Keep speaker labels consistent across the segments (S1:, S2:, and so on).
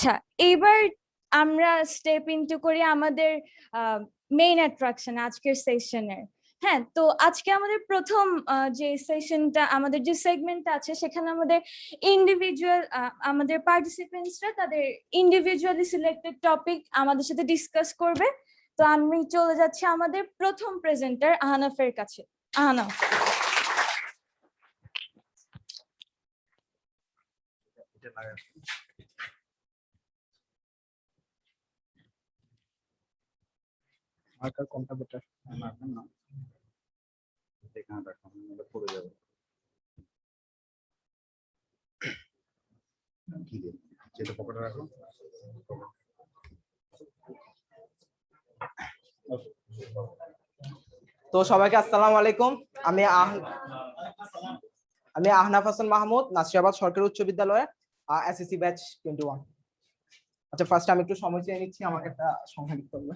S1: আচ্ছা, এইবার আমরা স্টেপ ইনটু করি আমাদের মেইন অ্যাট্রাকশন আজকের সেশনের। হ্যাঁ, তো আজকে আমাদের প্রথম যে সেশনটা, আমাদের যে সেগমেন্টটা আছে, সেখানে আমাদের ইন্ডিভিজুয়াল আমাদের পার্টিসিপেন্টসরা তাদের ইন্ডিভিজুয়ালি সিলেক্টেড টপিক আমাদের সাথে ডিসকাস করবে। তো আমি চলে যাচ্ছি আমাদের প্রথম প্রেজেন্টার আহনাফের কাছে। আহনাফ।
S2: মার্কার কোনটা বেটার? মার্কার না, এখানে রাখো, এটা পড়ে যাবে। ঠিক আছে, যেটা পকেটে রাখো।
S3: তো সবাইকে আসসালামু আলাইকুম। আমি আহনাফ হাসান মাহমুদ, নাসিরাবাদ সরকারি উচ্চ বিদ্যালয়ে এসএসসি ব্যাচ 21। আচ্ছা, ফার্স্ট আমি একটু সময় চেয়ে নিচ্ছি, আমাকে একটা সংখ্যা লিখতে হবে।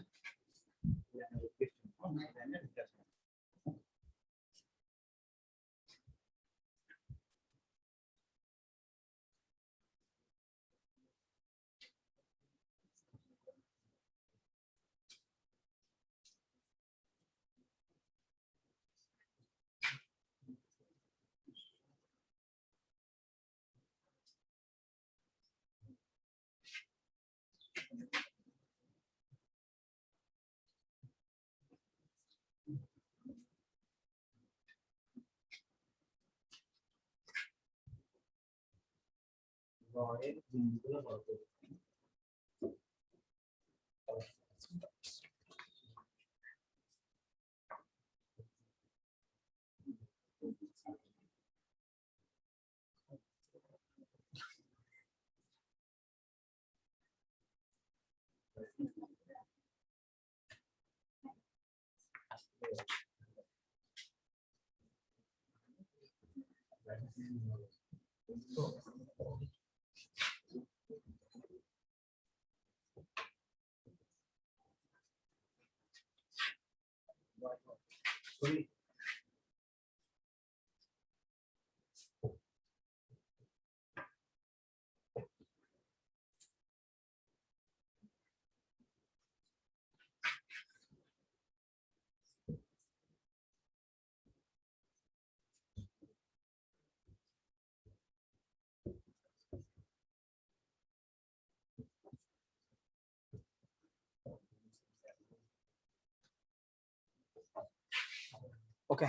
S3: ওকে,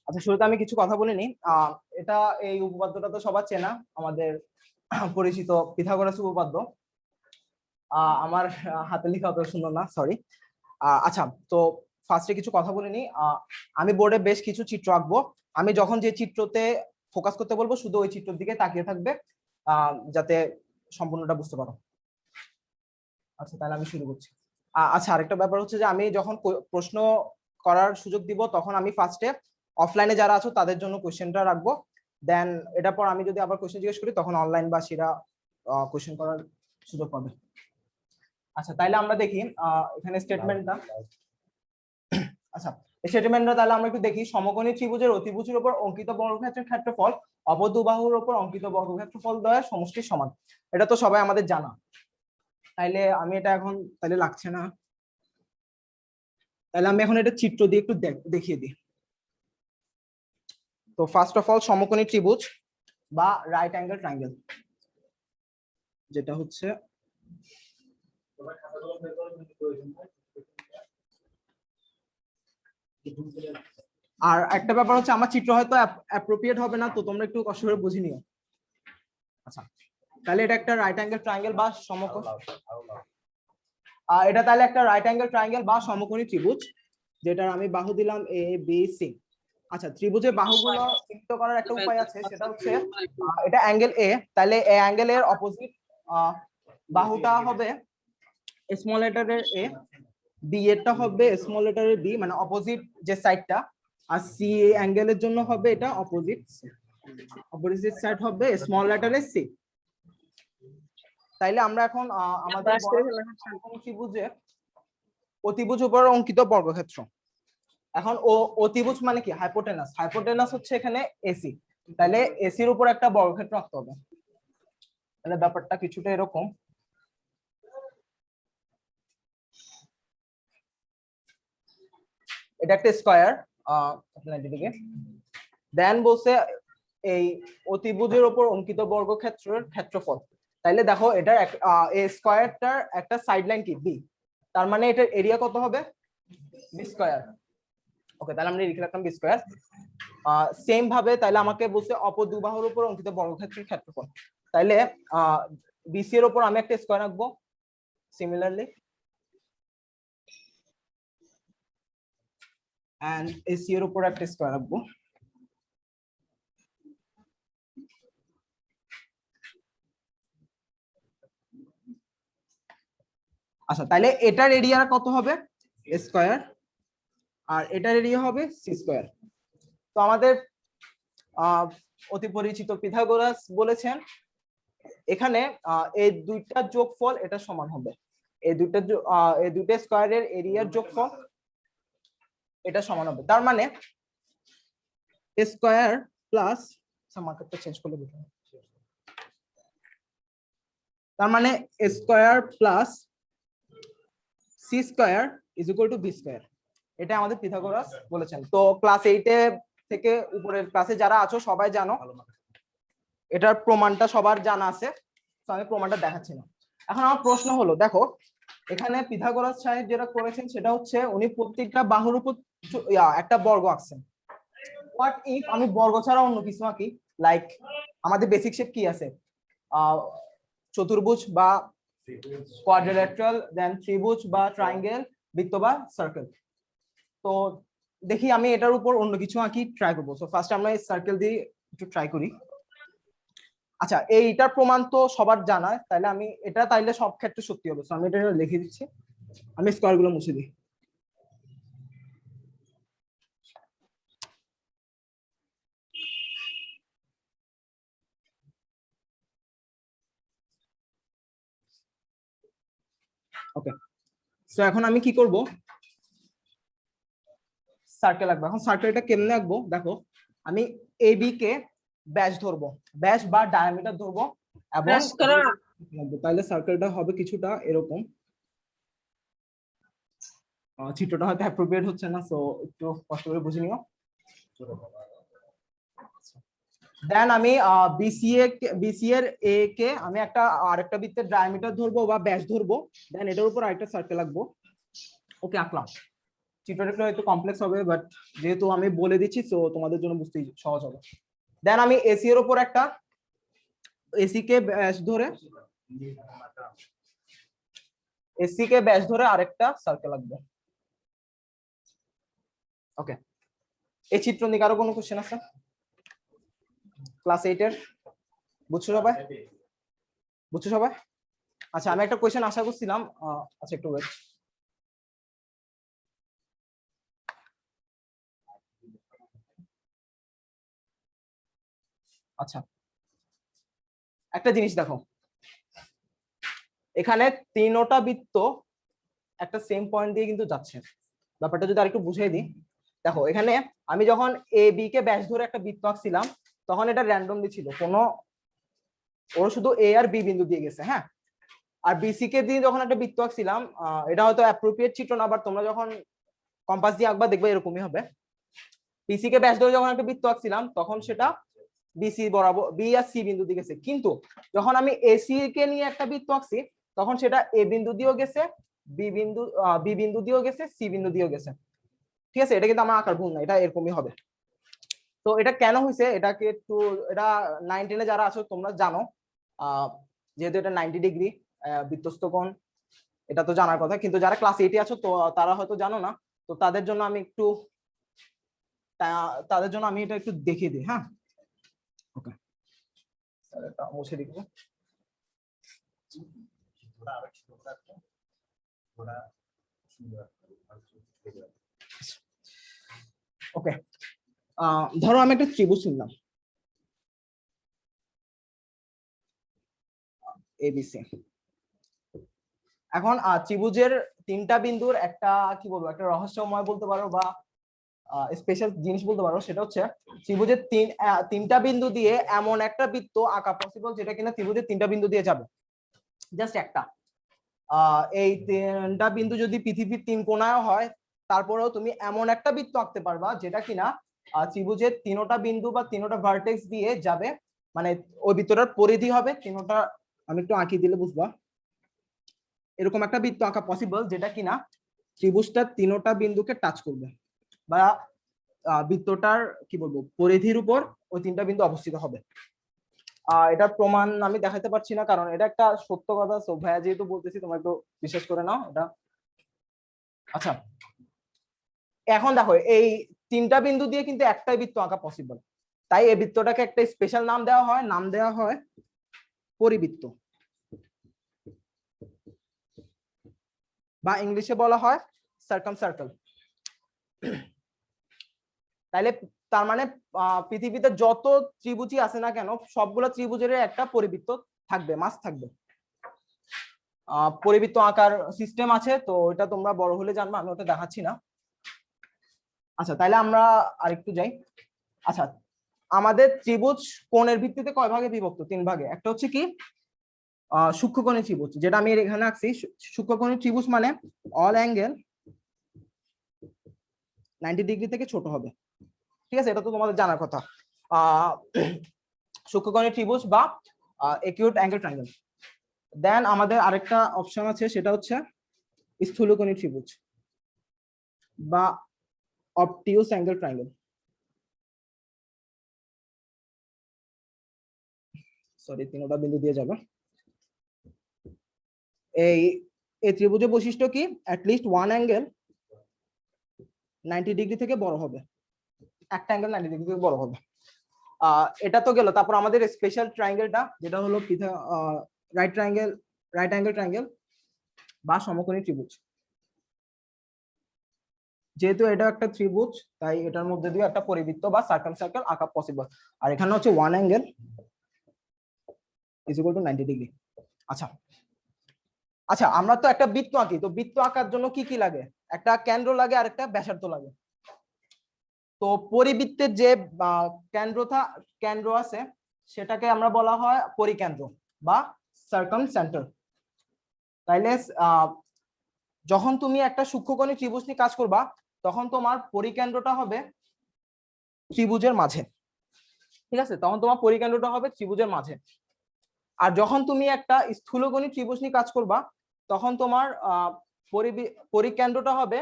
S3: আচ্ছা, শুরুতে আমি কিছু কথা বলে নিই। এটা এই উপপাদ্যটা তো সবার চেনা, আমাদের পরিচিত পিথাগোরাস উপপাদ্য। আমার হাতে লেখা অত সুন্দর না, সরি। আচ্ছা, তো ফার্স্টে কিছু কথা বলে নিই। আমি বোর্ডে বেশ কিছু চিত্র আঁকবো। আমি যখন যে চিত্রতে ফোকাস করতে বলবো, শুধু ওই চিত্রের দিকে তাকিয়ে থাকবে, যাতে সম্পূর্ণটা বুঝতে পারো। আচ্ছা, তাহলে আমি শুরু করছি। আচ্ছা, আরেকটা ব্যাপার হচ্ছে যে আমি যখন প্রশ্ন করার সুযোগ দিব, তখন আমি ফার্স্টে অফলাইনে যারা আছো তাদের জন্য কোশ্চেনটা রাখবো। দেন এটার পর আমি যদি আবার কোশ্চেন জিজ্ঞেস করি, তখন অনলাইন বা সেরা কোশ্চেন করার সুযোগ পাবে। আচ্ছা, তাইলে আমরা দেখি এখানে স্টেটমেন্টটা। আচ্ছা, এই স্টেটমেন্টটা তাহলে আমরা একটু দেখি। সমকোণী ত্রিভুজের অতিভুজের উপর অঙ্কিত বর্গক্ষেত্রের ক্ষেত্রফল অপর দু বাহুর উপর অঙ্কিত বর্গক্ষেত্রফল দ্বয়ের সমষ্টির সমান। এটা তো সবাই আমাদের জানা। তাইলে আমি এটা এখন তাইলে লাগছে না, তাহলে আমি এখন এটা চিত্র দিয়ে একটু দেখিয়ে দিই। তো ফার্স্ট অফ অল, সমকোণী ত্রিভুজ বা রাইট অ্যাঙ্গেল ট্রায়াঙ্গেল, যেটা হচ্ছে আর একটা ব্যাপার হচ্ছে আমার চিত্র হয়তো অ্যাপ্রোপ্রিয়েট হবে না, তো তোমরা একটু কষ্ট করে বুঝে নিও। আচ্ছা, তাহলে এটা একটা রাইট অ্যাঙ্গেল ট্রায়াঙ্গেল বা সমকোণ, এটা তাহলে একটা রাইট অ্যাঙ্গেল ট্রায়াঙ্গেল বা সমকোণী ত্রিভুজ, যেটার আমি বাহু দিলাম এ বি সি। আচ্ছা, ত্রিভুজের বাহুগুলো চিহ্নিত করার একটা উপায় আছে, সেটা হচ্ছে এটা অ্যাঙ্গেল এ, তাহলে এই অ্যাঙ্গেলের অপোজিট বাহুটা হবে স্মল লেটারের এ, বি এরটা হবে স্মল লেটারের বি, মানে অপোজিট যে সাইডটা, আর সি অ্যাঙ্গেলের জন্য হবে এটা অপোজিট সাইড হবে স্মল লেটারের সি। তাইলে আমরা এখন আমাদের ত্রিভুজের অতিভুজ উপর অঙ্কিত বর্গক্ষেত্র। এখন অতিভুজ মানে কি? হাইপোটেনাস। হাইপোটেনাস হচ্ছে এখানে এসি, তাহলে এসির উপর একটা বর্গক্ষেত্র আঁকতে হবে। তাহলে ব্যাপারটা কিছুটা এরকম। এটা একটা স্কয়ার 90 ডিগ্রি। দেন বলছে এই অতিভুজের উপর অঙ্কিত বর্গক্ষেত্রের ক্ষেত্রফল। তাইলে দেখো এটা এই স্কয়ারটার একটা সাইড লাইন কি বি, তার মানে এটার এরিয়া কত হবে বি স্কয়ার। ওকে, তাহলে আমরা লিখে রাখলাম বি স্কয়ার। সেম ভাবে তাইলে আমাকে বলছে অপর দুই বাহুর উপর অঙ্কিত বর্গক্ষেত্রের ক্ষেত্রফল। তাইলে বিসি এর উপর আমি একটা স্কয়ার আঁকবো সিমিলারলি, এন্ড এসি এর উপর একটা স্কয়ার আঁকবো। আচ্ছা, তাহলে এটার এরিয়া কত হবে স্কয়ার, আর এটার এরিয়া হবে সি স্কয়ার। তো আমাদের অতি পরিচিত পিথাগোরাস বলেছেন এখানে এই দুইটার যোগফল এটা সমান হবে, এই দুইটা স্কয়ারের এরিয়ার যোগফল এটা সমান হবে। তার মানে স্কয়ার প্লাস, মার্কারটা চেঞ্জ করলে বুঝলাম, তার মানে square plus C square is equal to B square. এটা আমাদের পিথাগোরাস বলেছেন। তো ক্লাস 8 থেকে উপরের ক্লাসে যারা আছো সবাই জানো, এটার প্রমাণটা সবার জানা আছে, তো আমি প্রমাণটা দেখাচ্ছি না। এখন আমার প্রশ্ন হলো, দেখো এখানে পিথাগোরাস সাহেব যেটা করেছেন সেটা হচ্ছে উনি প্রত্যেকটা বাহুর উপর একটা বর্গ আঁকছেন। হোয়াট ইফ আমি বর্গ ছাড়া অন্য কিছু আঁকি, লাইক আমাদের বেসিক শেপ কি আছে, চতুর্ভুজ বা কোয়াড্রিল্যাটারাল, দেন ত্রিভুজ বা ট্রায়াঙ্গেল, বৃত্ত বা সার্কেল। তো দেখি আমি এটার উপর অন্য কিছু আঁকি, ট্রাই করবো। সো ফার্স্ট আমরা এই সার্কেল দিয়ে একটু ট্রাই করি। আচ্ছা, এইটার প্রমাণ তো সবার জানা, তাহলে আমি এটা তাইলে সব ক্ষেত্রে সত্যি হবে। সো আমি এটা লিখে দিচ্ছি, আমি স্কয়ার গুলো মুছে দিই। ওকে, সো এখন আমি কি করব, সার্কেল আঁকবো। এখন সার্কেলটা কেমনে আঁকবো, দেখো আমি এবি কে ব্যাস ধরবো, ব্যাস বা ডায়ামিটার ধরবো, এবং তাহলে সার্কেলটা হবে কিছুটা এরকম। চিত্রটা হয়তো অ্যাপ্রোপ্রিয়েট হচ্ছে না, সো একটু কষ্ট করে বুঝে নিও। দেন আমি বিসি এর এ কে আমি একটা আরেকটা বৃত্তের ডায়ামিটার ধরবো বা ব্যাস ধরবো, দেন এটার উপর আরেকটা সার্কেল আঁকবো। ওকে, আঁকলাম। চিত্রটা একটু কমপ্লেক্স হবে, বাট যেহেতু আমি বলে দিচ্ছি তো তোমাদের জন্য বুঝতে সহজ হবে। দেন আমি এসি এর উপর একটা, এসি কে ব্যাস ধরে আরেকটা সার্কেল আঁকবো। ওকে, এই চিত্র নিয়ে আরো কোনো কোশ্চেন আছে ক্লাস 8 এর? বুঝছো সবাই? আচ্ছা, আমি একটা কোশ্চেন আশা করছিলাম, আচ্ছা একটু ওয়েট। আচ্ছা, একটা জিনিস দেখো, এখানে তিনটা বৃত্ত একটা সেম পয়েন্ট দিয়ে কিন্তু যাচ্ছে। ব্যাপারটা যদি আরেকটু বুঝিয়ে দিই, দেখো এখানে আমি যখন এ বি কে ব্যাস ধরে একটা বৃত্ত আঁকছিলাম তখন এটা র্যান্ডমলি ছিল, কোনো ওরা শুধু এ আর বি বিন্দু দিয়ে গেছে, হ্যাঁ। আর বিসি কে দিয়ে যখন একটা বৃত্ত আঁকছিলাম, এটা হয়তো অ্যাপ্রোপ্রিয়েট চিত্র না, বাট তোমরা যখন কম্পাস দিয়ে আঁকবা দেখবে এরকমই হবে। বিসি কে ব্যাস ধরে যখন একটা বৃত্ত আঁকছিলাম তখন সেটা বিসি বরাবর বি আর সি বিন্দু দিয়ে গেছে, কিন্তু যখন আমি এসি কে নিয়ে একটা বৃত্ত আঁকছি তখন সেটা এ বিন্দু দিয়েও গেছে, বি বিন্দু দিয়েও গেছে, সি বিন্দু দিয়েও গেছে। ঠিক আছে, এটা কিন্তু আমার আঁকার ভুল না, এটা এরকমই হবে। তো এটা কেন হয়েছে, এটাকে একটু, এটা 9 10 যারা আছো তোমরা জানো, যেহেতু এটা 90 ডিগ্রি বৃত্তস্থ কোণ, এটা তো জানার কথা, কিন্তু যারা ক্লাস 8 আছো তো তারা হয়তো জানো না। তো তাদের জন্য আমি এটা একটু দেখিয়ে দিই, হ্যাঁ। ওকে, এটা মুছে দিব। ওকে, ধরো আমি একটা ত্রিভুজ নিলাম এবিসি। এখন ত্রিভুজের তিনটা বিন্দুর একটা কি বলবো, একটা রহস্যময় বলতে পারো, বা স্পেশাল জিনিস বলতে পারো, সেটা হচ্ছে ত্রিভুজের তিনটা বিন্দু দিয়ে এমন একটা বৃত্ত আঁকা পসিবল যেটা কিনা ত্রিভুজের তিনটা বিন্দু দিয়ে যাবে, জাস্ট একটা। এই তিনটা বিন্দু যদি পৃথিবীর তিন কোণায় হয়, তারপরেও তুমি এমন একটা বৃত্ত আঁকতে পারবা যেটা কিনা ত্রিভুজের তিনোটা বিন্দু বা তিনোটা ভার্টেক্স দিয়ে যাবে, মানে ওই বৃত্তটার পরিধি হবে তিনোটা। আমি একটু আঁকি দিলে বুঝবা। এরকম একটা বৃত্ত আঁকা পসিবল যেটা কিনা ত্রিভুজটা তিনোটা বিন্দুকে টাচ করবে, বা বৃত্তটার কি বলবো পরিধির উপর ওই তিনটা বিন্দু অবস্থিত হবে। এটার প্রমাণ আমি দেখাতে পারছি না, কারণ এটা একটা সত্য কথা। সো ভাইয়া যেহেতু বলতেছি, তোমরা একটু বিশ্বাস করে নাও এটা। আচ্ছা, এখন দেখো এই তিনটা বিন্দু দিয়ে কিন্তু একটাই বৃত্ত আঁকা পসিবল, তাই এই বৃত্তটাকে একটা স্পেশাল নাম দেওয়া হয়, নাম দেওয়া হয় পরিবৃত্ত, বা ইংলিশে বলা হয় সার্কামসার্কেল। তাইলে তার মানে পৃথিবীতে যত ত্রিভুজই আছে না কেন, সবগুলো ত্রিভুজের একটা পরিবৃত্ত থাকবে, মাস থাকবে। পরিবৃত্ত আকার সিস্টেম আছে, তো এটা তোমরা বড় হলে জানবা, আমি ওটা দেখাচ্ছি না। আচ্ছা, তাইলে আমরা আরেকটু যাই। আচ্ছা, আমাদের ত্রিভুজ কোণের ভিত্তিতে কয় ভাগে বিভক্ত? তিন ভাগে। একটা হচ্ছে কি সূক্ষ্মকোণী ত্রিভুজ, যেটা আমি এখানে আঁকছি। সূক্ষ্মকোণী ত্রিভুজ মানে অল অ্যাঙ্গেল 90 ডিগ্রি থেকে ছোট হবে, ঠিক আছে? এটা তো তোমাদের জানার কথা। সূক্ষ্মকোণী ত্রিভুজ বা একিউট অ্যাঙ্গেল ট্রায়াঙ্গেল। দেন আমাদের আরেকটা অপশন আছে, সেটা হচ্ছে স্থূলকোণী ত্রিভুজ বা অবটিউস অ্যাঙ্গেল ট্রায়াঙ্গেল। সরি, তিনটা বিন্দু দিয়ে যাবে। এই ত্রিভুজের বৈশিষ্ট্য কি? অ্যাটলিস্ট ওয়ান অ্যাঙ্গেল 90 ডিগ্রি থেকে বড় হবে, একটা অ্যাঙ্গেল 90 ডিগ্রি থেকে বড় হবে। এটা তো গেল। তারপর আমাদের স্পেশাল ট্রায়াঙ্গেলটা, যেটা হলো রাইট অ্যাঙ্গেল ট্রায়াঙ্গেল বা সমকোণী ত্রিভুজ। যেহেতু এটা একটা ত্রিভুজ, তাই এটার মধ্যে দিয়ে একটা পরিবৃত্ত বা সার্কামসার্কেল আঁকা পসিবল। আর এখানে হচ্ছে one angle is equal two 90 degree. আচ্ছা আচ্ছা, আমরা তো একটা বৃত্ত আঁকি, তো বৃত্ত আঁকার জন্য কি কি লাগে? একটা কেন্দ্র লাগে আর একটা ব্যাসার্ধ লাগে। তো পরিবৃত্তের যে কেন্দ্র আছে, সেটাকে আমরা বলা হয় পরিকেন্দ্র বা সার্কামসেন্টার। তাইলে যখন তুমি একটা সূক্ষ্মকোণী ত্রিভুজ নিয়ে কাজ করবা, তখন তোমার পরিকেন্দ্রটা হবে ত্রিভুজের মাঝে, ঠিক আছে? তখন তোমার পরিকেন্দ্রটা হবে ত্রিভুজের মাঝে। আর যখন তুমি একটা স্থূলকোণী ত্রিভুজ নিয়ে কাজ করবা, তখন তোমার পরিকেন্দ্রটা হবে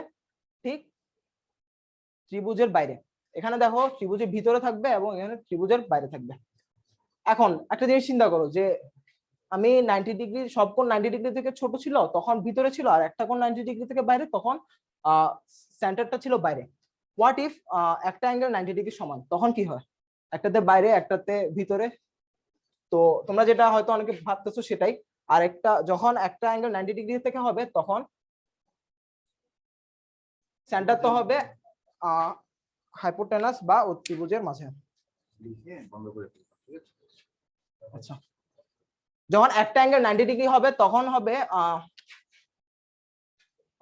S3: ঠিক ত্রিভুজের বাইরে। এখানে দেখো ত্রিভুজের ভিতরে থাকবে এবং এখানে ত্রিভুজের বাইরে থাকবে। এখন একটা জিনিস চিন্তা করো, যে আমি 90 ডিগ্রি, সব কোণ 90 ডিগ্রি থেকে ছোট ছিল তখন ভিতরে ছিল, আর একটা কোণ 90 ডিগ্রি থেকে বাইরে তখন সেন্টারটা ছিল বাইরে। হোয়াট ইফ একটা অ্যাঙ্গেল 90 ডিগ্রি সমান, তখন কি হয়? একটাতে বাইরে একটাতে ভিতরে। তো তোমরা যেটা হয়তো অনেকে ভাবতেছো সেটাই। আর যখন একটা অ্যাঙ্গেল 90 ডিগ্রি থেকে হবে, তখন সেন্টার তো হবে হাইপোটেনাস বা ত্রিভুজের মাঝে। আচ্ছা, যখন একটা অ্যাঙ্গেল 90 ডিগ্রি হবে,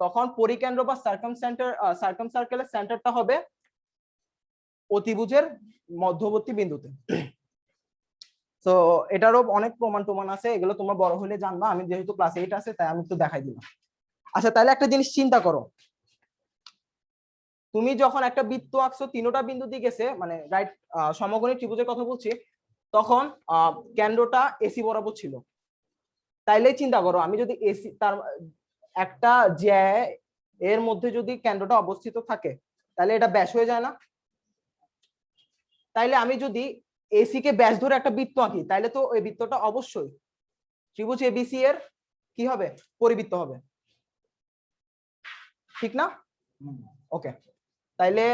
S3: তখন পরিকেন্দ্র বা সার্কামসার্কেলের সেন্টারটা হবে অতিভুজের মধ্যবর্তী বিন্দুতে। তো এটারও অনেক প্রমাণ আছে, এগুলো তোমরা বড় হলে জানবা। আমি যেহেতু ক্লাস 8 আছে, তাই আমি একটু দেখাই দিলাম। আচ্ছা, তাহলে একটা জিনিস চিন্তা করো, তুমি যখন একটা বৃত্ত আঁকছো, তিনটা বিন্দু দিয়ে গেছে, মানে রাইট সমকোণী ত্রিভুজের কথা বলছি, তখন কেন্দ্রটা এসি বরাবর ছিল। তাইলে চিন্তা করো, আমি যদি এসি তার একটা জ্যা এর মধ্যে যদি কেন্দ্রটা অবস্থিত থাকে, তাহলে এটা ব্যাস হয়ে যায় না? তাইলে আমি যদি এসি কে ব্যাস ধরে একটা বৃত্ত আঁকি, তাইলে তো ওই বৃত্তটা অবশ্যই ত্রিভুজ এবিসি এর কি হবে? পরিবৃত্ত হবে, ঠিক না? ওকে, তাইলে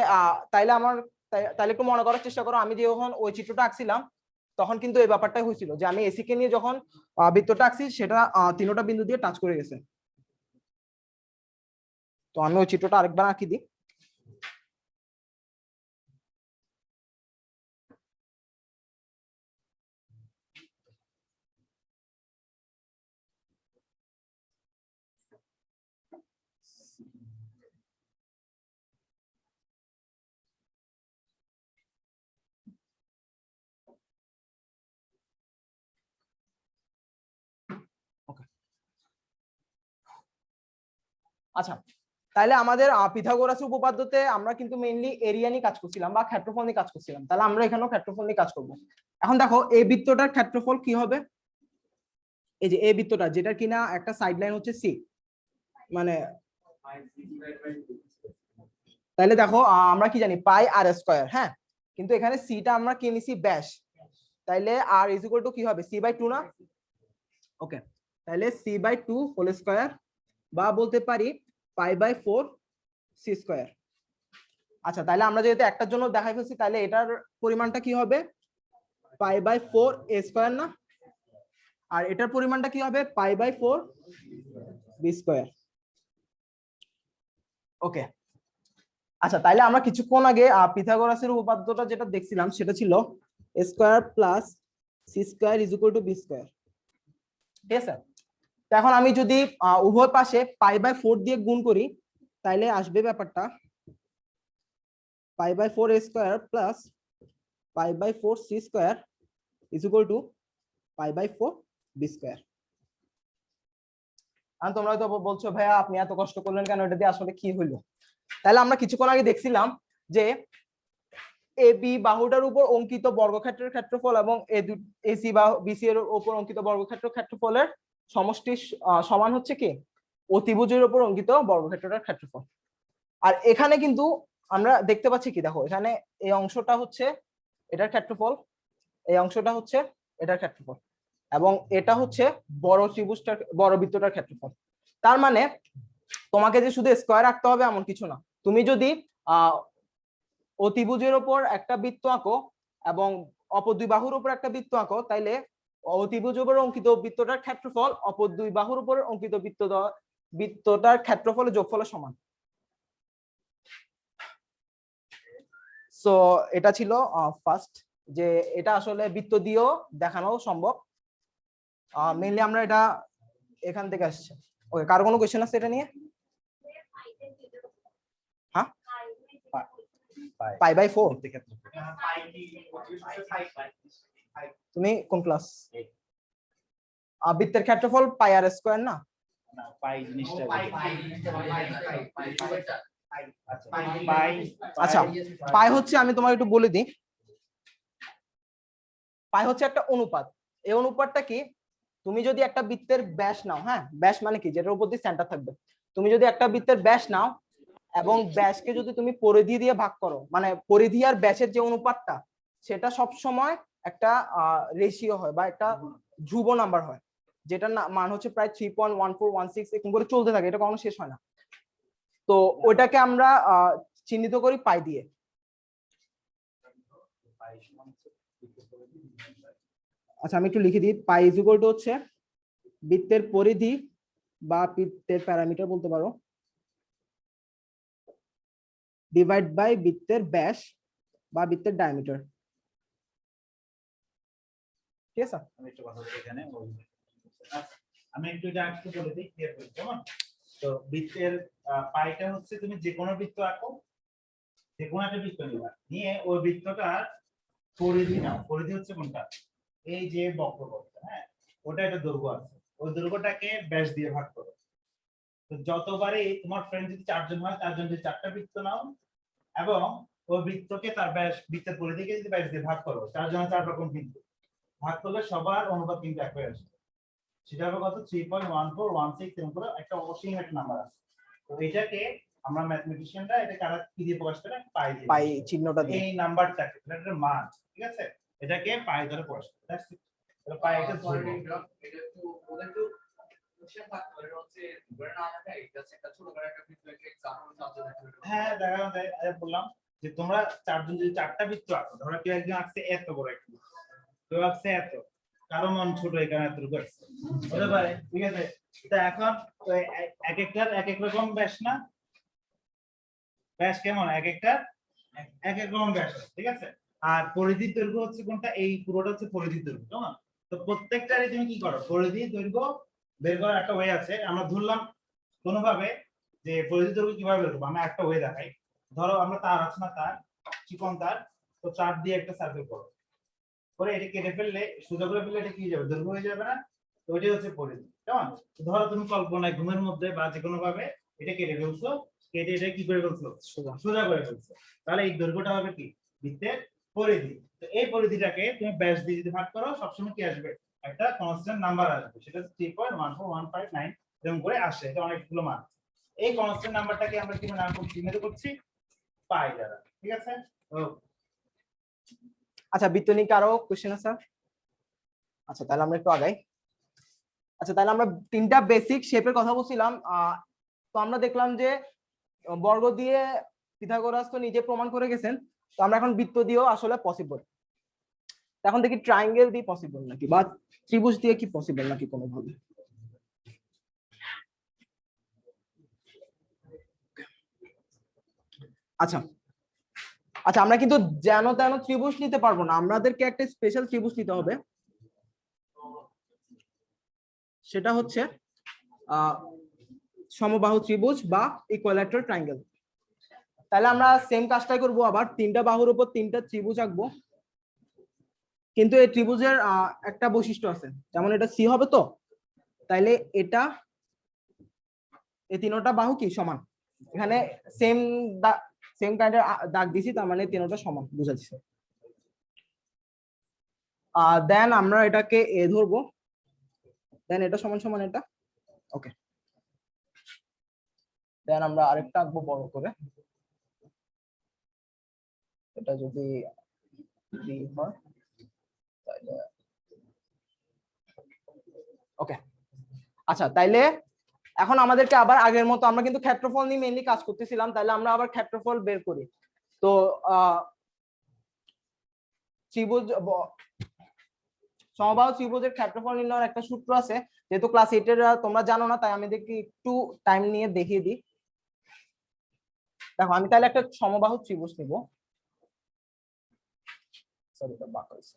S3: তাইলে একটু মনে করার চেষ্টা করো, আমি যখন ওই চিত্রটা আঁকছিলাম, তখন কিন্তু এই ব্যাপারটাই হয়েছিল, যে আমি এসি কে নিয়ে যখন বৃত্তটা আঁকছি, সেটা তিনটা বিন্দু দিয়ে টাচ করে গেছে। তো আমি ওই চিত্রটা আরেকবার আঁকি দিই। আচ্ছা, তাহলে আমাদের পিথাগোরাসের উপপাদ্যতে আমরা কিন্তু মেইনলি এরিয়া নিয়ে কাজ করছিলাম বা ক্ষেত্রফল নিয়ে কাজ করছিলাম, তাহলে আমরা এখানেও ক্ষেত্রফল নিয়ে কাজ করব। এখন দেখো এই বৃত্তটার ক্ষেত্রফল কি হবে, এই যে এই বৃত্তটা যেটা কিনা একটা সাইড লাইন হচ্ছে সি, মানে তাহলে দেখো আমরা কি জানি পাই আর স্কয়ার, হ্যাঁ, কিন্তু এখানে সিটা আমরা কি নিছি ব্যাস, তাইলে আর ইজ ইকুয়াল টু কি হবে c/2 না? ওকে, তাহলে c/2 হোল স্কয়ার বা বলতে পারি π/4 সি স্কয়ার। আচ্ছা, তাহলে আমরা যেহেতু একটার জন্য দেখাই ফেলছি, তাহলে এটার পরিমাণটা কি হবে π/4 a স্কয়ার না, আর এটার পরিমাণটা কি হবে π/4 b স্কয়ার। ওকে, আচ্ছা, তাহলে আমরা কিছুক্ষণ আগে পিথাগোরাসের উপপাদ্যটা যেটা দেখছিলাম সেটা ছিল a square plus C square is equal to B square, ঠিক আছে? তো এখন আমি যদি উভয় পাশে π/4 দিয়ে গুণ করি, তাইলে আসবে ব্যাপারটা π/4 a square plus π/4 C square is equal to π/4 B square. আর তোমরা হয়তো বলছো ভাইয়া আপনি এত কষ্ট করলেন কেন, এটা দিয়ে আসলে কি হইলো? তাহলে আমরা কিছুক্ষণ আগে দেখছিলাম যে এবি বাহুটার উপর অঙ্কিত বর্গক্ষেত্রের ক্ষেত্রফল এবং এসি বা বিসি এর উপর অঙ্কিত বর্গক্ষেত্রের ক্ষেত্রফলের সমষ্টি সমান হচ্ছে কি অতিভুজের উপর অঙ্কিত বর্গক্ষেত্রটার ক্ষেত্রফল। আর এখানে কিন্তু আমরা দেখতে পাচ্ছি কি, দেখো এখানে এই অংশটা হচ্ছে এটার ক্ষেত্রফল, এই অংশটা হচ্ছে এটার ক্ষেত্রফল, এবং এটা হচ্ছে বড় ত্রিভুজটার বড় বৃত্তটার ক্ষেত্রফল। তার মানে তোমাকে যে শুধু স্কয়ার রাখতে হবে এমন কিছু না, তুমি যদি অতিভুজের উপর একটা বৃত্ত আঁকো এবং অপর দুই বাহুর উপর একটা বৃত্ত আঁকো, তাইলে অতিভুজের উপর অঙ্কিত বৃত্তটার ক্ষেত্রফল অপর দুই বাহুর উপর অঙ্কিত বৃত্তটার ক্ষেত্রফলের যোগফলের সমান। সো এটা ছিল ফার্স্ট, যে এটা আসলে বৃত্ত দিয়েও দেখানো সম্ভব। মেইনলি আমরা এটা এখান থেকে আসছে। ওকে, কার কোনো কোশ্চেন আছে এটা নিয়ে? হ্যাঁ, π/4 তুমি কোন ক্লাস? বৃত্তের ক্ষেত্রফল পাই আর স্কয়ার না? আচ্ছা, পাই হচ্ছে, আমি তোমাকে একটু বলে দিই, পাই হচ্ছে একটা অনুপাত। এই অনুপাতটা কি, তুমি যদি একটা বৃত্তের ব্যাস নাও, হ্যাঁ, ব্যাস মানে কি যেটার উপর দিয়ে সেন্টার থাকবে, তুমি যদি একটা বৃত্তের ব্যাস নাও এবং ব্যাসকে যদি তুমি পরিধি দিয়ে ভাগ করো, মানে পরিধি আর ব্যাসের যে অনুপাতটা সেটা সব সময় একটা রেশিও হয় বা একটা ধ্রুব নাম্বার হয়, যেটার মান হচ্ছে প্রায় 3.1416 এরকম করে চলতে থাকে, এটা কখনো শেষ হয় না। তো ওইটাকে আমরা চিহ্নিত করি পাই দিয়ে। আচ্ছা, আমি একটু লিখে দিই, পাই ইজ ইকুয়াল টু হচ্ছে বৃত্তের পরিধি বা বৃত্তের প্যারামিটার বলতে পারো ডিভাইড বাই বৃত্তের ব্যাস বা বৃত্তের ডায়ামিটার, ঠিক আছে?
S2: আমি একটু কথা বলি এখানে, আমি একটু এটা একটু বলে দিই ক্লিয়ার করে, কেমন? তো বৃত্তের পাইটা হচ্ছে তুমি যে কোনো বৃত্ত আঁকো, যে কোনো একটা বৃত্ত নিবা, নিয়ে ওই বৃত্তটার পরিধি নাও। পরিধি হচ্ছে কোনটা, এই যে বক্রপথটা, হ্যাঁ, ওটা একটা দৈর্ঘ্য আছে, ওই দৈর্ঘ্যটাকে ব্যাস দিয়ে ভাগ করো। তো যতবারই তোমার ফ্রেন্ড যদি 4 জন হয়, 4 জন যদি 4টা বৃত্ত নাও এবং ওই বৃত্তকে তার ব্যাস বৃত্তের পরিধিকে যদি ব্যাস দিয়ে ভাগ করো, 4 জন 4 রকম কিন্তু ভাগ করলে সবার অনুপাত কিন্তু এক হয়ে আসবে। সেটা হবে কত, 3.1416 এরকম করে একটা অবশ্যই একটা নাম্বার আছে। তো এটাকে আমরা ম্যাথমেটিশিয়ানরা এটা কারা কি দিয়ে প্রকাশ করে, পাই দিয়ে,
S3: পাই চিহ্নটা দিয়ে,
S2: এই নাম্বারটাকে এটার মান, ঠিক আছে, এটাকে পাই দ্বারা প্রকাশ করে। That's it. তাহলে পাই এটা
S4: একটু ওদের তো কোশ্চেন থাকতে পারে হচ্ছে ধরে না থাকে এটা একটা ছোট করে একটা বৃত্ত একটা এক্সাম্পল সাবজেক্ট আছে।
S2: হ্যাঁ, দেখা যায়, আমি বললাম যে তোমরা 4 জন যদি 4টা বৃত্ত আঁকো, ধরো কেউ একজন আঁকছে এত বড় একটা বৃত্ত, কেউ আঁকছে এত, কারো মন ছোট এখানে এতটুকু আছে, হতে পারে, ঠিক আছে? তো এখন এক একটার এক এক রকম ব্যাস না, ব্যাস কেমন, এক একটার এক এক রকম ব্যাস, ঠিক আছে? আর পরিধির দৈর্ঘ্য হচ্ছে কোনটা, এই পুরোটা হচ্ছে পরিধির দৈর্ঘ্য, কেমন? তো প্রত্যেকটারই তুমি কি করো, পরিধির দৈর্ঘ্য বের করার একটা ওয়ে আছে। আমরা ধরলাম কোনোভাবে যে পরিধির দৈর্ঘ্য কিভাবে বের করবো, আমরা একটা ওয়ে দেখাই। ধরো আমরা তার আছে না, তার চিকন তার, তো চার দিয়ে একটা সার্কেল করো, করে এটা কেটে ফেললে, সোজা করে ফেললে এটা কি যাবে, দৈর্ঘ্য হয়ে যাবে না? তো ওইটাই হচ্ছে পরিধি, কেমন? ধরো তুমি কল্পনায় ঘুমের মধ্যে বা যে কোনো ভাবে এটা কেটে ফেলছো, কেটে এটা কি করে ফেলছো, সোজা করে ফেলছো। তাহলে এই দৈর্ঘ্যটা হবে কি, বৃত্তের পরিধি। তো এই পরিধিটাকে তুমি ব্যাস দিয়ে যদি ভাগ করো, সবসময় কি আসবে, একটা কনস্ট্যান্ট নাম্বার আসবে, সেটা হচ্ছে 3.14159 এরকম করে আসে। এটা অনেকগুলো মান। এই কনস্ট্যান্ট নাম্বারটাকে আমরা কি নাম করছি, চিহ্নিত করছি পাই দ্বারা। ঠিক আছে।
S3: আচ্ছা, বৃত্ত নিয়ে আরো কোশ্চেন আছে? আচ্ছা, তাহলে আমরা একটু আগাই। আচ্ছা, তাহলে আমরা তিনটা বেসিক শেপের কথা বলছিলাম। তো আমরা দেখলাম যে বর্গ দিয়ে পিথাগোরাস তো নিজে প্রমাণ করে গেছেন, তো আমরা এখন বৃত্ত দিয়েও আসলে পসিবল। এখন দেখি ট্রায়াঙ্গেল দিয়ে পসিবল নাকি, বা ত্রিভুজ দিয়ে কি পসিবল নাকি কোনোভাবে। আচ্ছা আচ্ছা, আমরা কিন্তু যেন তেন ত্রিভুজ নিতে পারবো না, আমাদেরকে একটা স্পেশাল ত্রিভুজ নিতে হবে। সেটা হচ্ছে সমবাহু ত্রিভুজ বা ইকুইল্যাটারাল ট্রায়াঙ্গেল। তাহলে আমরা সেম কাজটাই করব, আবার তিনটা বাহুর উপর তিনটা ত্রিভুজ আঁকবো। কিন্তু এই ত্রিভুজের একটা বৈশিষ্ট্য আছে, যেমন এটা সি হবে, তো তাইলে এটা এই তিনটা বাহু কি সমান, এখানে সেম সেম কাইন্ডের দাগ দিছি, তার মানে তিনটা সমান বুঝাচ্ছে। দেন আমরা এটাকে এ ধরবো, দেন এটা সমান সমান এটা। ওকে, দেন আমরা আরেকটা আঁকবো বড় করে, এটা যদি বি হয় তাহলে ওকে। আচ্ছা, তাইলে এখন আমাদেরকে আবার আগের মতো, আমরা কিন্তু ক্ষেত্রফল নিয়ে মেইনলি কাজ করতেছিলাম, তাহলে আমরা আবার ক্ষেত্রফল বের করি। তো ত্রিভুজ সমবাহু ত্রিভুজের ক্ষেত্রফল নির্ণয়ের একটা সূত্র আছে, যেহেতু ক্লাস 8 এর তোমরা জানো না, তাই আমি দেখি একটু টাইম নিয়ে দেখিয়ে দিই। দেখো, আমি তাহলে একটা সমবাহু ত্রিভুজ নিব, সরি এটা বাঁকা হয়েছে।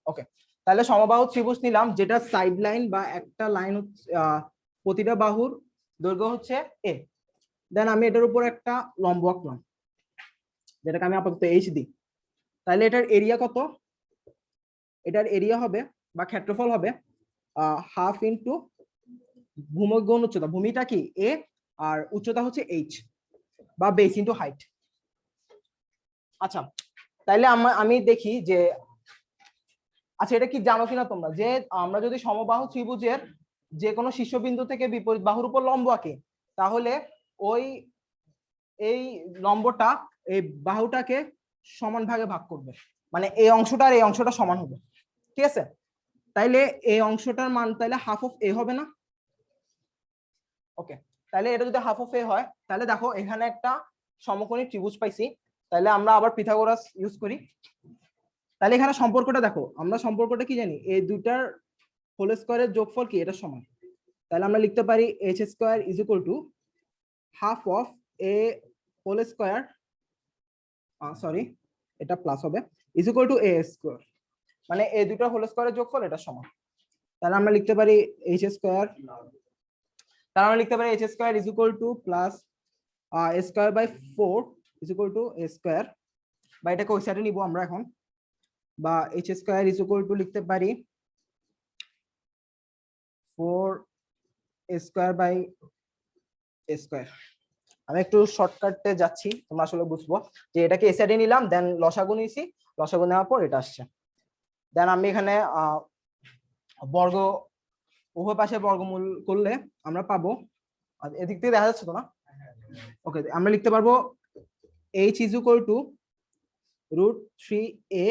S3: ওকে, তাহলে সমবাহু ত্রিভুজ নিলাম, যেটা সাইড লাইন বা একটা লাইন হচ্ছে প্রতিটা বাহুর দৈর্ঘ্য হচ্ছে এ। দেন আমি এটার উপর একটা লম্ব আঁকলাম, যেটাকে আমি আপাতত এইচ দিই। তাহলে এটার এরিয়া কত, এটার এরিয়া হবে বা ক্ষেত্রফল হবে হাফ ইন্টু ভূমি গুণ উচ্চতা, ভূমিটা কি এ আর উচ্চতা হচ্ছে এইচ, বা বেস ইন্টু হাইট। আচ্ছা, তাইলে আমি দেখি যে, আচ্ছা এটা কি জানো কিনা তোমরা, যে আমরা যদি সমবাহু ত্রিভুজের যে কোনো শীর্ষবিন্দু থেকে বিপরীত বাহুর উপর লম্ব আঁকি, তাহলে ওই এই লম্বটা এই বাহুটাকে সমান ভাগে ভাগ করবে, মানে এই অংশটা আর এই অংশটা সমান হবে। ঠিক আছে, তাইলে এই অংশটার মান তাইলে হাফ অফ এ হবে না? ওকে, তাহলে এটা যদি হাফ অফ এ হয়, তাহলে দেখো এখানে একটা সমকোণী ত্রিভুজ পাইছি। তাহলে আমরা আবার পিথাগোরাস ইউজ করি। তাহলে এখানে সম্পর্কটা দেখো, আমরা সম্পর্কটা কি জানি, এই দুইটার হোল স্কয়ারের যোগফল কি, এটা সমান। তাহলে আমরা লিখতে পারি H square is equal to half of A whole square, sorry এটা প্লাস হবে, is equal to A square, মানে এই দুইটা হোল স্কয়ারের যোগফল এটা সমান। তাহলে আমরা লিখতে পারি এইচ স্কয়ার, তাহলে আমরা লিখতে পারি H square is equal to plus A square by 4 is equal to A square, বা এটাকে ওই সাইডে নিব আমরা এখন, বা H square is equal to লিখতে পারি 4 A square by A square. আমি একটু শর্টকাটে যাচ্ছি, তোমরা আসলে বুঝবো যে এটাকে এ সাইডে নিলাম, দেন লসাগু নিয়েছি, লসাগু নেওয়ার পর এটা আসছে। দেন আমি এখানে বর্গ, উভয় পাশে বর্গমূল করলে আমরা পাবো, এদিক থেকে দেখা যাচ্ছে তো না? ওকে, আমরা লিখতে পারবো h is equal to √3a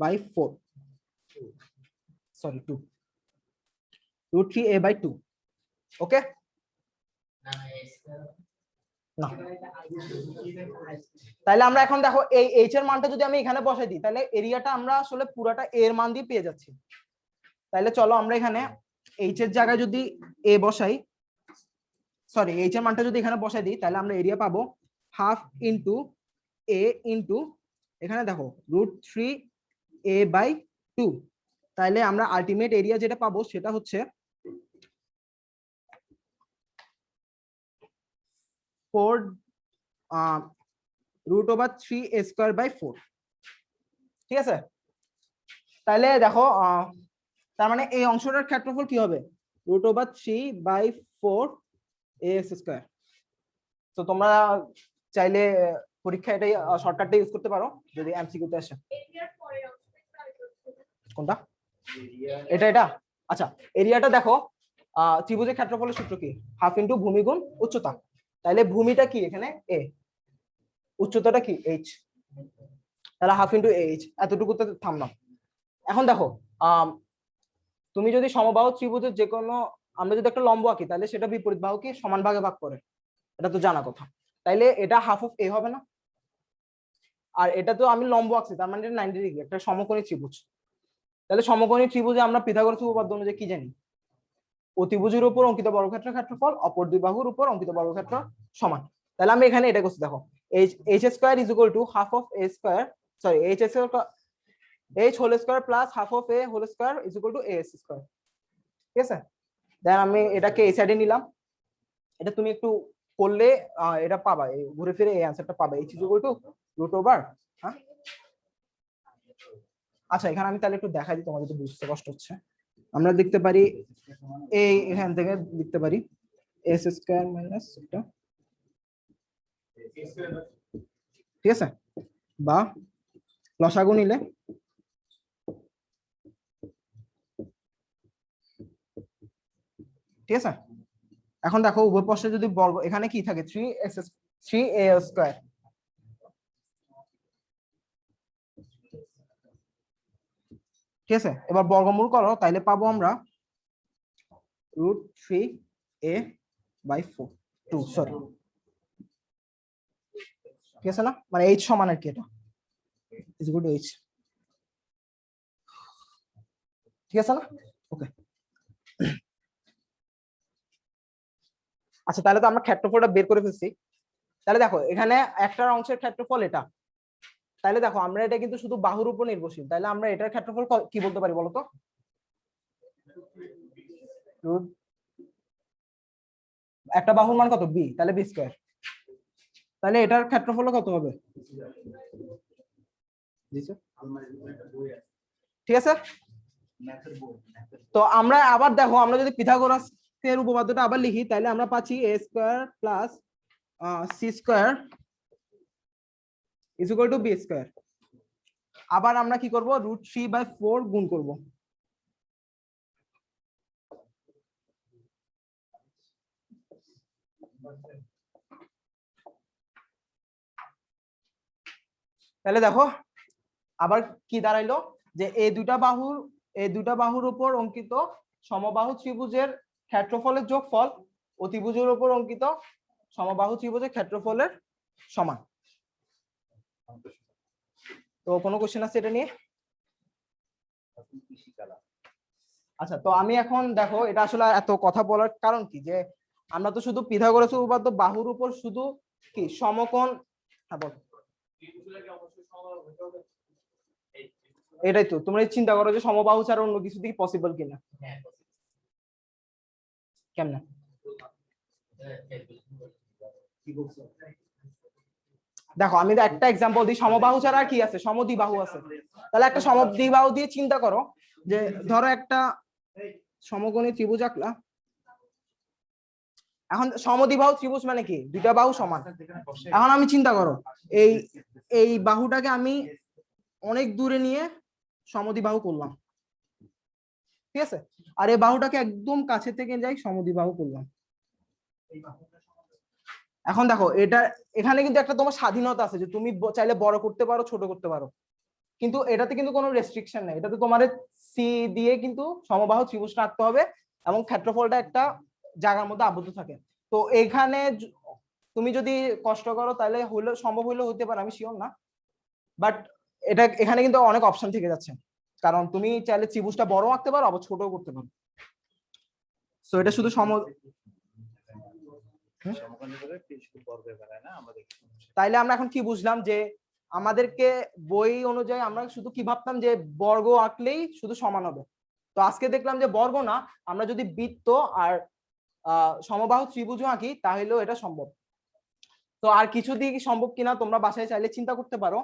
S3: by 4, sorry 2, √3a by 2। Okay, না তাহলে আমরা এখন দেখো এই h এর মানটা যদি আমি এখানে বসাই দিই, তাহলে এরিয়াটা আমরা আসলে পুরাটা a এর মান দিয়ে পেয়ে যাচ্ছি। তাহলে চলো আমরা এখানে h এর জায়গায় যদি a বসাই, সরি h এর মানটা যদি এখানে বসাই দিই, তাহলে আমরা এরিয়া পাবো হাফ ইন্টু a ইন্টু এখানে দেখো √3a বাই 2। তাহলে আমরা আলটিমেট এরিয়া যেটা পাবো সেটা হচ্ছে 4 √3a স্কয়ার বাই 4। ঠিক আছে, তাহলে দেখো তার মানে এই অংশটার ক্ষেত্রফল কি হবে, √3/4 ax স্কয়ার। তো তোমরা চাইলে পরীক্ষা এটাই শর্টকাটটা ইউজ করতে পারো যদি এমসিকিউ তে আসে। কোনটা? এটা আচ্ছা, এরিয়াটা দেখো, ত্রিভুজের ক্ষেত্রফলের সূত্র কি? হাফ ইনটু ভূমি গুণ উচ্চতা। তাহলে ভূমিটা কি এখানে a, উচ্চতাটা কি h, তাহলে হাফ ইনটু h, এতটুকুতে থামলাম। এখন দেখো তুমি যদি সমবাহু ত্রিভুজের যে কোনো, আমরা যদি একটা লম্ব আঁকি তাহলে সেটা বিপরীত বাহুকে সমান ভাগে ভাগ করে, এটা তো জানা কথা। তাইলে এটা হাফ অফ a হবে না? আর এটা তো আমি লম্ব আঁকছি, তার মানে 90 ডিগ্রি, একটা সমকোণী ত্রিভুজ। তাহলে সমকোণী ত্রিভুজে আমরা পিথাগোরাস উপপাদ্য অনুযায়ী কি জানি? অতিভুজের উপর অঙ্কিত বর্গক্ষেত্রের ক্ষেত্রফল অপর দুই বাহুর উপর অঙ্কিত বর্গক্ষেত্র সমান। তাহলে আমি এখানে এটা করছি, দেখো h square is equal to half of a square, sorry h whole square plus half of a whole square is equal to as square. ঠিক আছে, দেন আমি এটাকে এই সাইডে নিলাম। এটা তুমি একটু করলে এটা পাবা, ঘুরে ফিরে এই অ্যানসারটা পাবা, h is equal to root over. হ্যাঁ, আচ্ছা এখানে আমি তাহলে একটু দেখাই দিই, তোমাদের তো বুঝতে কষ্ট হচ্ছে। আমরা লিখতে পারি এই এখান থেকে লিখতে পারি s স্কয়ার মাইনাস এটা, ঠিক আছে, বা লসাগু নিলে ঠিক আছে। এখন দেখো উভয় পাশে যদি বর্গ, এখানে কি থাকে 3a স্কয়ার, ঠিক আছে। এবার বর্গমূল করো, তাইলে পাবো আমরা √3a/4 2, সরি, ঠিক আছে না, মানে h সমান আর কি, এটা ইজ ইকুয়াল টু h, ঠিক আছে না? ওকে, আচ্ছা তাহলে তো আমরা ক্ষেত্রফলটা বের করে ফেলছি। তাহলে দেখো এখানে একটা অংশের ক্ষেত্রফল এটা, তাহলে দেখো আমরা এটা কিন্তু শুধু বাহুর উপর নির্ভরশীল, তাহলে আমরা এটার ক্ষেত্রফল কি বলতে পারি বলতো? একটা বাহুর মান কত? b, তাহলে b স্কয়ার। তাহলে এটার ক্ষেত্রফল কত হবে? ঠিক আছে, তো আমরা আবার দেখো, আমরা যদি পিথাগোরাসের উপপাদ্যটা আবার লিখি তাহলে আমরা পাচ্ছি a square plus c square is equal two b square. আবার আমরা কি করব? √3/4 গুণ করব। তাহলে দেখো আবার কি দাঁড়াইলো, যে এই দুটা বাহুর উপর অঙ্কিত সমবাহু ত্রিভুজের ক্ষেত্রফলের যোগফল অতিভুজের উপর অঙ্কিত সমবাহু ত্রিভুজের ক্ষেত্রফলের সমান। তো কোনো কোশ্চেন আছে এটা নিয়ে? আচ্ছা, তো আমি এখন দেখো এটা আসলে এত কথা বলার কারণ কি, যে আমরা তো শুধু পিথাগোরাসের উপপাদ্য বাহুর উপর শুধু কি সমকোণ, হ্যাঁ বল, এটাই তো তোমরা চিন্তা করো যে সমবাহু ছাড়া অন্য কিছু দিয়ে পসিবল কিনা। কেমনে? দেখো আমি একটা এক্সাম্পল দিই, সমবাহু ছাড়া আর কি আছে? সমদ্বিবাহু আছে। তাহলে একটা সমদ্বিবাহু দিয়ে চিন্তা করো, যে ধরো একটা সমকোণী ত্রিভুজ আঁকলা। এখন সমদ্বিবাহু ত্রিভুজ মানে কি? দুইটা বাহু সমান। এখন আমি চিন্তা করো, এই বাহুটাকে আমি অনেক দূরে নিয়ে সমদ্বিবাহু করলাম, ঠিক আছে, আর এই বাহুটাকে একদম কাছে থেকে যাই সমদ্বিবাহু করলাম। এখন দেখো এটা, এখানে কিন্তু একটা তোমার স্বাধীনতা আছে যে তুমি চাইলে বড় করতে পারো, ছোট করতে পারো, কিন্তু এটাতে কিন্তু কোনো রেস্ট্রিকশন নেই। এটাতে তোমার সি দিয়ে কিন্তু সমবাহু ত্রিভুজটা আঁকতে হবে এবং ক্ষেত্রফলটা একটা জায়গার মধ্যে আবদ্ধ থাকে। তো এখানে তুমি যদি কষ্ট করো তাহলে হইলে সম্ভব হইলে হতে পারে, আমি শিওর না, বাট এটা এখানে কিন্তু অনেক অপশন থেকে যাচ্ছে, কারণ তুমি চাইলে ত্রিভুজটা বড় আঁকতে পারো আবার ছোটও করতে পারো। সো এটা শুধু তাইলে আমরা এখন কি বুঝলাম, যে আমাদেরকে বই অনুযায়ী আমরা শুধু কি ভাবতাম যে বর্গ আঁকলেই শুধু সমান হবে। তো আজকে দেখলাম যে বর্গ না, আমরা যদি বৃত্ত আর সমবাহু ত্রিভুজ আঁকি তাহলেও এটা সম্ভব। তো আর কিছু দিয়ে কি সম্ভব কিনা তোমরা বাসায় চাইলে চিন্তা করতে পারো।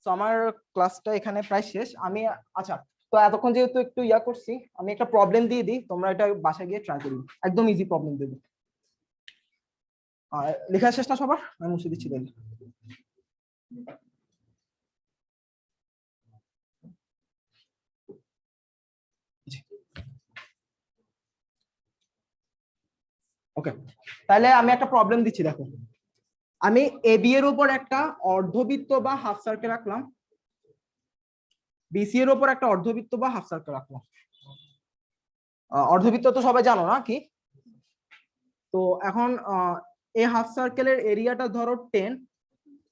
S3: তো আমার ক্লাসটা এখানে প্রায় শেষ। আমি আচ্ছা তো এতক্ষণ যেহেতু একটু ইয়া করছি, আমি একটা প্রবলেম দিয়ে দিই, তোমরা এটা বাসায় গিয়ে ট্রাই করবে, একদম ইজি প্রবলেম দেবো। লেখা শেষ না সবার? আমি মুছে দিচ্ছি তাহলে। ওকে, তাহলে আমি একটা প্রবলেম দিচ্ছি, দেখো আমি এবি এর উপর একটা অর্ধবৃত্ত বা হাফ সার্কেল রাখলাম, বিসি এর উপর একটা অর্ধবৃত্ত বা হাফ সার্কেল রাখলাম। অর্ধবৃত্ত তো সবাই জানো না কি? তো এখন এই হাফ সার্কেলের এরিয়াটা ধরো 10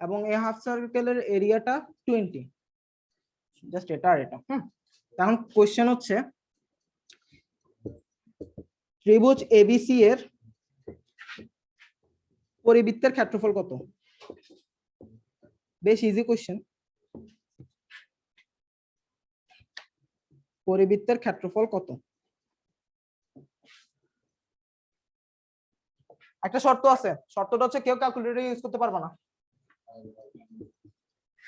S3: এবং এই হাফ সার্কেলের এরিয়াটা 20, জাস্ট এটা আর এটা। এখন কোশ্চেন হচ্ছে ত্রিভুজ এবিসি এর পরিবৃত্তের ক্ষেত্রফল কত? বেশ ইজি কোশ্চেন। পরিবৃত্তের ক্ষেত্রফল কত? একটা শর্ত আছে, শর্তটা হচ্ছে কেউ ক্যালকুলেটর ইউজ করতে পারবে না,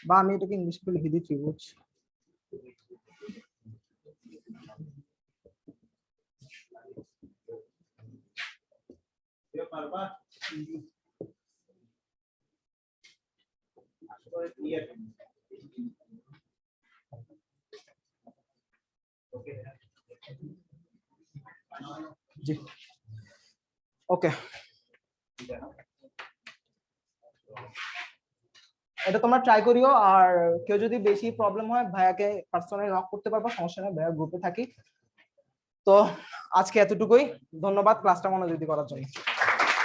S3: বা আমি এটাকে ইংলিশ করে লিখে দিই, ত্রিভুজ জি ওকে, এটা তোমরা ট্রাই করিও। আর কেউ যদি বেশি প্রবলেম হয় ভাইয়াকে পার্সোনালি নক করতে পারবা, সমস্যা নেই, ভাইয়া গ্রুপে থাকি। তো আজকে এতটুকুই, ধন্যবাদ ক্লাসটা মনোযোগ দিয়ে করার জন্য।